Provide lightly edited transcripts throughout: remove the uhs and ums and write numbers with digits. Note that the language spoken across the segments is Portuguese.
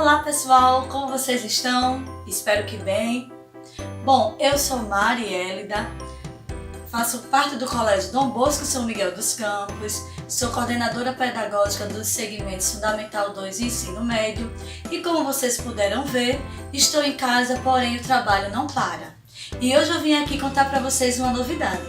Olá pessoal, como vocês estão? Espero que bem. Bom, eu sou Marielida, faço parte do Colégio Dom Bosco São Miguel dos Campos, sou coordenadora pedagógica dos segmentos Fundamental 2 e Ensino Médio e como vocês puderam ver, estou em casa, porém o trabalho não para. E hoje eu vim aqui contar para vocês uma novidade.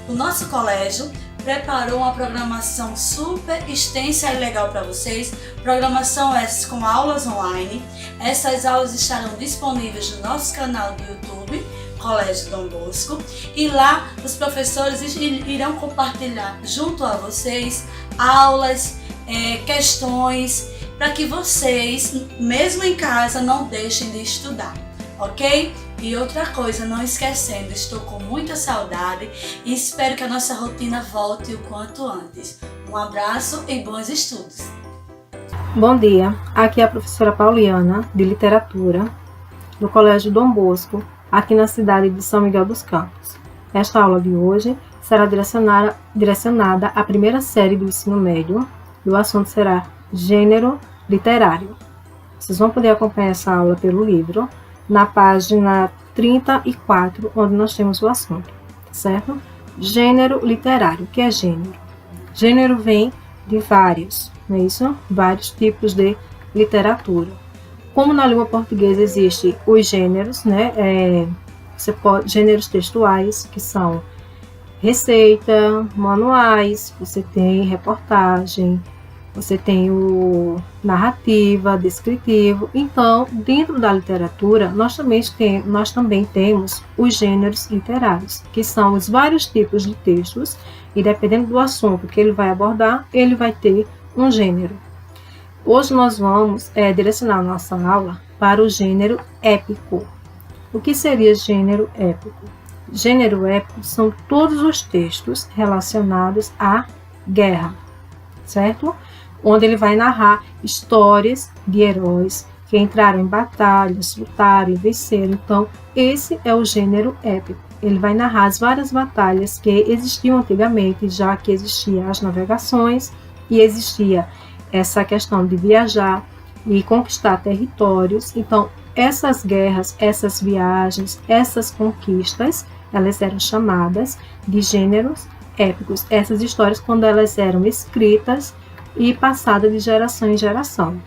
O nosso colégio preparou uma programação super extensa e legal para vocês, programação essas com aulas online. Essas aulas estarão disponíveis no nosso canal do YouTube, Colégio Dom Bosco, e lá os professores irão compartilhar junto a vocês aulas, questões, para que vocês, mesmo em casa, não deixem de estudar, ok? E outra coisa, não esquecendo, estou com muita saudade e espero que a nossa rotina volte o quanto antes. Um abraço e bons estudos! Bom dia, aqui é a professora Pauliana, de Literatura, do Colégio Dom Bosco, aqui na cidade de São Miguel dos Campos. Esta aula de hoje será direcionada à primeira série do ensino médio e o assunto será Gênero Literário. Vocês vão poder acompanhar essa aula pelo livro, na página 34, onde nós temos o assunto, certo? Gênero literário. O que é gênero? Gênero vem de vários, não é isso? Vários tipos de literatura. Como na língua portuguesa existem os gêneros, né? Gêneros textuais, que são receita, manuais, você tem reportagem, você tem o narrativa, descritivo. Então, dentro da literatura, nós também temos os gêneros literários, que são os vários tipos de textos, e dependendo do assunto que ele vai abordar, ele vai ter um gênero. Hoje nós vamos direcionar nossa aula para o gênero épico. O que seria gênero épico? Gênero épico são todos os textos relacionados à guerra, certo? Onde ele vai narrar histórias de heróis que entraram em batalhas, lutaram e venceram. Então, esse é o gênero épico. Ele vai narrar as várias batalhas que existiam antigamente, já que existiam as navegações e existia essa questão de viajar e conquistar territórios. Então, essas guerras, essas viagens, essas conquistas, elas eram chamadas de gêneros épicos. Essas histórias, quando elas eram escritas e passada de geração em geração.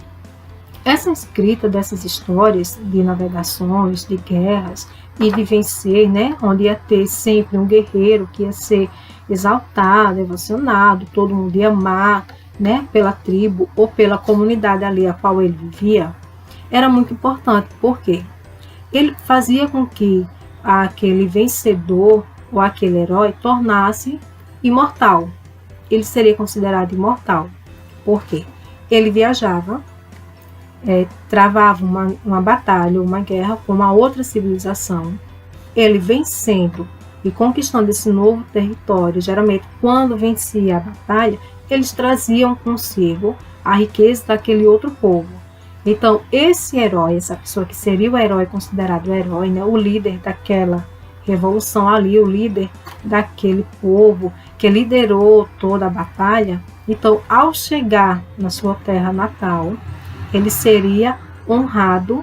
Essa escrita dessas histórias de navegações, de guerras e de vencer, né, onde ia ter sempre um guerreiro que ia ser exaltado, devocionado, todo mundo ia amar, né, pela tribo ou pela comunidade ali a qual ele vivia, era muito importante, porque ele fazia com que aquele vencedor ou aquele herói tornasse imortal. Ele seria considerado imortal. Por quê? Ele viajava, travava uma batalha, uma guerra com uma outra civilização. Ele vencendo e conquistando esse novo território, geralmente quando vencia a batalha, eles traziam consigo a riqueza daquele outro povo. Então, esse herói, essa pessoa que seria o herói, considerado o herói, né, o líder daquela revolução ali, o líder daquele povo que liderou toda a batalha, então, ao chegar na sua terra natal, ele seria honrado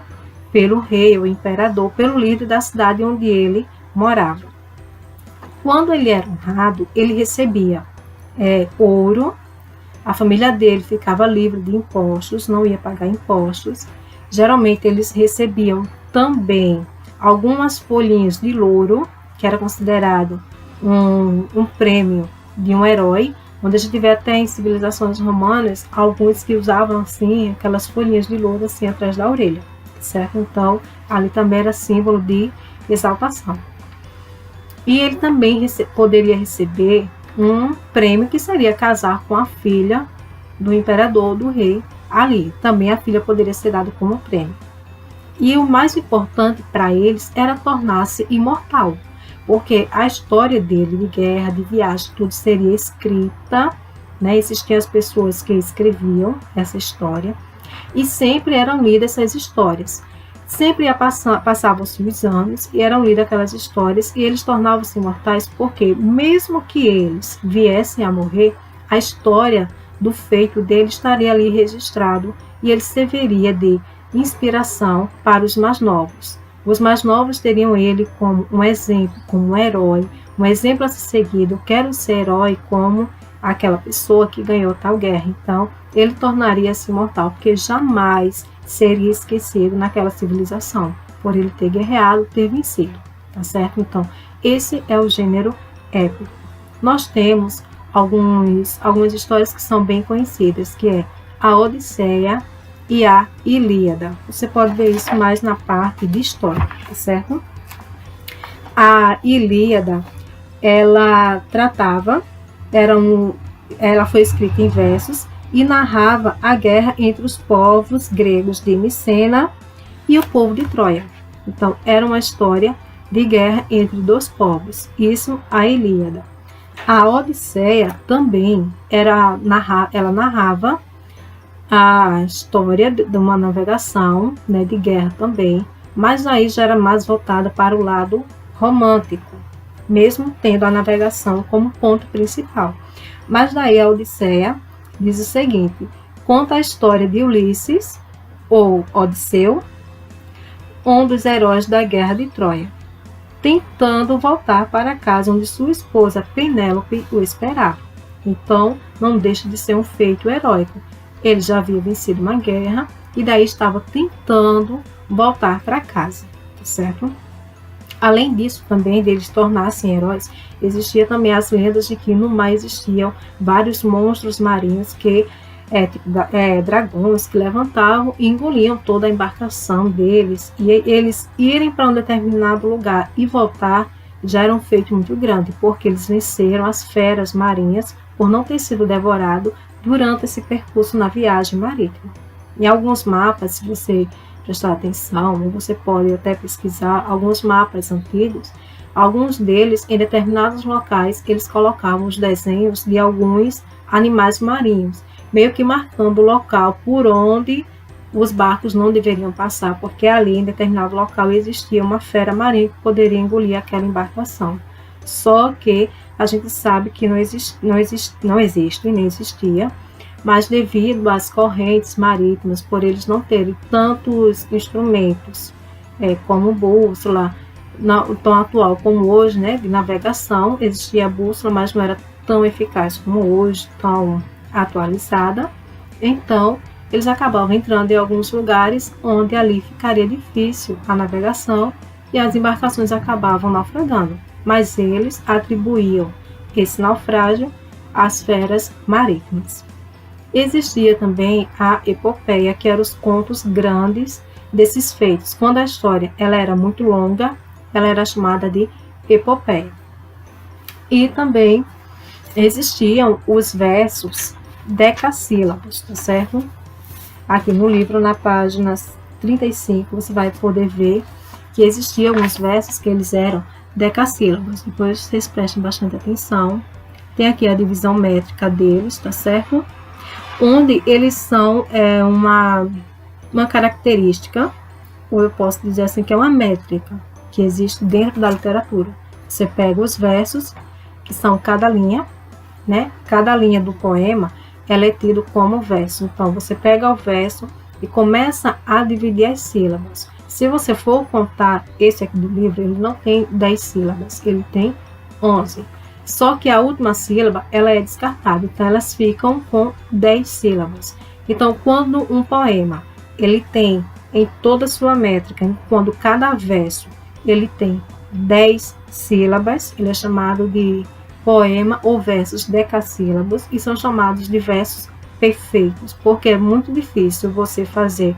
pelo rei, o imperador, pelo líder da cidade onde ele morava. Quando ele era honrado, ele recebia ouro, a família dele ficava livre de impostos, não ia pagar impostos. Geralmente, eles recebiam também algumas folhinhas de louro, que era considerado um prêmio de um herói, onde a gente vê até em civilizações romanas, alguns que usavam assim, aquelas folhinhas de louro assim atrás da orelha, certo? Então, ali também era símbolo de exaltação. E ele também poderia receber um prêmio que seria casar com a filha do imperador, do rei, ali. Também a filha poderia ser dada como prêmio. E o mais importante para eles era tornar-se imortal, porque a história dele de guerra, de viagem, tudo seria escrita, né? Existiam as pessoas que escreviam essa história e sempre eram lidas essas histórias. Sempre passavam-se os anos e eram lidas aquelas histórias e eles tornavam-se imortais porque, mesmo que eles viessem a morrer, a história do feito dele estaria ali registrado e ele serviria de inspiração para os mais novos. Os mais novos teriam ele como um exemplo, como um herói, um exemplo a ser seguido. Eu quero ser herói como aquela pessoa que ganhou tal guerra. Então, ele tornaria-se imortal, porque jamais seria esquecido naquela civilização, por ele ter guerreado, ter vencido, tá certo? Então, esse é o gênero épico. Nós temos algumas histórias que são bem conhecidas, que é a Odisseia e a Ilíada. Você pode ver isso mais na parte de história, tá certo? A Ilíada, ela foi escrita em versos e narrava a guerra entre os povos gregos de Micena e o povo de Troia. Então, era uma história de guerra entre dois povos. Isso, a Ilíada. A Odisseia também ela narrava a história de uma navegação, né, de guerra também, mas aí já era mais voltada para o lado romântico, mesmo tendo a navegação como ponto principal. Mas daí a Odisseia diz o seguinte: conta a história de Ulisses, ou Odisseu, um dos heróis da guerra de Troia, tentando voltar para casa onde sua esposa Penélope o esperava. Então, não deixa de ser um feito heróico. Ele já havia vencido uma guerra e daí estava tentando voltar para casa, tá certo? Além disso, também deles tornassem heróis, existia também as lendas de que no mar existiam vários monstros marinhos dragões que levantavam e engoliam toda a embarcação deles, e eles irem para um determinado lugar e voltar já era um feito muito grande, porque eles venceram as feras marinhas por não ter sido devorado durante esse percurso na viagem marítima. Em alguns mapas, se você prestar atenção, você pode até pesquisar alguns mapas antigos, alguns deles em determinados locais eles colocavam os desenhos de alguns animais marinhos, meio que marcando o local por onde os barcos não deveriam passar, porque ali em determinado local existia uma fera marinha que poderia engolir aquela embarcação. Só que a gente sabe que não existe e nem existia, mas devido às correntes marítimas, por eles não terem tantos instrumentos como bússola, tão atual como hoje, né, de navegação, existia a bússola, mas não era tão eficaz como hoje, tão atualizada. Então, eles acabavam entrando em alguns lugares onde ali ficaria difícil a navegação e as embarcações acabavam naufragando. Mas eles atribuíam esse naufrágio às feras marítimas. Existia também a epopeia, que eram os contos grandes desses feitos. Quando a história ela era muito longa, ela era chamada de epopeia. E também existiam os versos decassílabos, tá certo? Aqui no livro, na página 35, você vai poder ver que existiam alguns versos que eles eram decassílabos. Depois vocês prestem bastante atenção. Tem aqui a divisão métrica deles, tá certo? Onde eles são uma característica, ou eu posso dizer assim, que é uma métrica que existe dentro da literatura. Você pega os versos, que são cada linha, né? Cada linha do poema, ela é tido como verso. Então, você pega o verso e começa a dividir as sílabas. Se você for contar esse aqui do livro, ele não tem 10 sílabas, ele tem 11. Só que a última sílaba, ela é descartada, então elas ficam com 10 sílabas. Então, quando um poema, ele tem em toda a sua métrica, quando cada verso, ele tem 10 sílabas, ele é chamado de poema ou versos decassílabos e são chamados de versos perfeitos, porque é muito difícil você fazer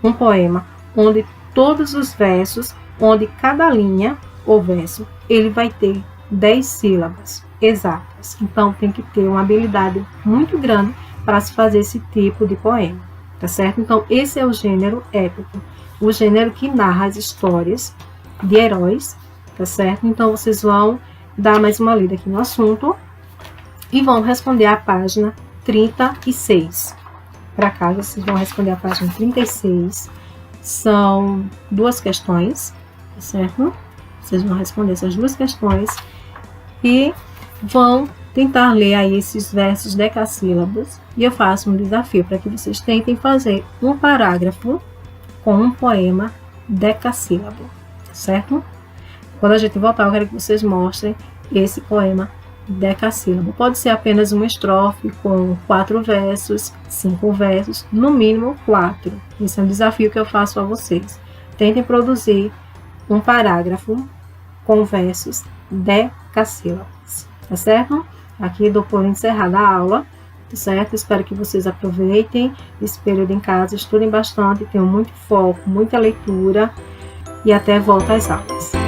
um poema onde todos os versos, onde cada linha ou verso, ele vai ter 10 sílabas exatas. Então, tem que ter uma habilidade muito grande para se fazer esse tipo de poema, tá certo? Então, esse é o gênero épico, o gênero que narra as histórias de heróis, tá certo? Então, vocês vão dar mais uma lida aqui no assunto e vão responder a página 36. Para cá, vocês vão responder a página 36. São duas questões, tá certo? Vocês vão responder essas duas questões e vão tentar ler aí esses versos decassílabos. E eu faço um desafio para que vocês tentem fazer um parágrafo com um poema decassílabo, certo? Quando a gente voltar, eu quero que vocês mostrem esse poema decassílabo. Pode ser apenas uma estrofe com 4 versos, 5 versos, no mínimo 4. Esse é um desafio que eu faço a vocês. Tentem produzir um parágrafo com versos decassílabos, tá certo? Aqui dou por encerrada a aula, tá certo? Espero que vocês aproveitem esse período em casa, estudem bastante, tenham muito foco, muita leitura e até volta às aulas.